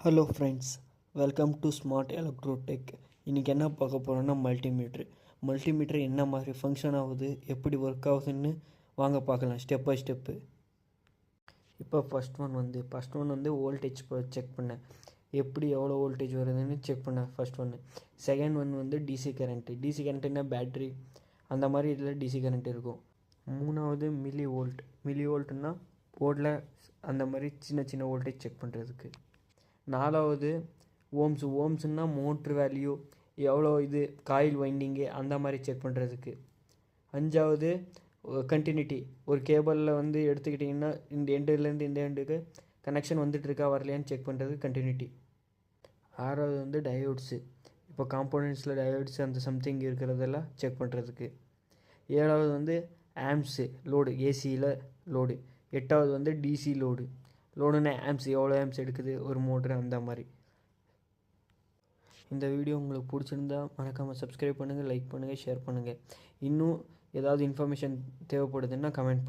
Hello friends, welcome to smart electro tech. இன்றைக்கி என்ன பார்க்க போகிறோன்னா மல்டிமீட்ரு என்ன மாதிரி ஃபங்க்ஷன் ஆகுது, எப்படி ஒர்க் ஆகுதுன்னு வாங்க பார்க்கலாம் ஸ்டெப் பை ஸ்டெப்பு. இப்போ ஃபஸ்ட் ஒன் வந்து வோல்டேஜ் செக் பண்ணேன், எப்படி எவ்வளோ வோல்டேஜ் வருதுன்னு செக் பண்ணேன் ஃபஸ்ட் ஒன்று. செகண்ட் ஒன் வந்து டிசி கரண்ட்டுன்னா பேட்ரி அந்த மாதிரி இதில் டிசி கரண்ட் இருக்கும். மூணாவது மில்லி வோல்ட்னா போர்டில் அந்த மாதிரி சின்ன சின்ன வோல்டேஜ் செக் பண்ணுறதுக்கு. நாலாவது ஓம்ஸ்னால் மோட்ரு வேல்யூ எவ்வளோ, இது காயில் வைண்டிங்கு அந்த மாதிரி செக் பண்ணுறதுக்கு. அஞ்சாவது கண்டினியூட்டி, ஒரு கேபிளில் வந்து எடுத்துக்கிட்டிங்கன்னா இந்த எண்டுலேருந்து இந்த எண்டுக்கு கனெக்ஷன் வந்துட்டுருக்கா வரலையான்னு செக் பண்ணுறதுக்கு கண்டினியூட்டி. ஆறாவது வந்து டயோட்ஸு, இப்போ காம்போனன்ட்ஸில் டயோட்ஸ் அந்த சம்திங் இருக்கிறதெல்லாம் செக் பண்ணுறதுக்கு. ஏழாவது வந்து ஆம்ஸு லோடு, ஏசியில் லோடு. எட்டாவது வந்து டிசி லோடுன்னா ஆம்ஸ் எவ்வளோ ஆம்ஸ் எடுக்குது ஒரு மோட்ரு அந்த மாதிரி. இந்த வீடியோ உங்களுக்கு பிடிச்சிருந்தா மறக்காமல் சப்ஸ்கிரைப் பண்ணுங்கள், லைக் பண்ணுங்கள், ஷேர் பண்ணுங்கள். இன்னும் ஏதாவது இன்ஃபர்மேஷன் தேவைப்படுதுன்னா கமெண்ட் பண்ணுங்கள்.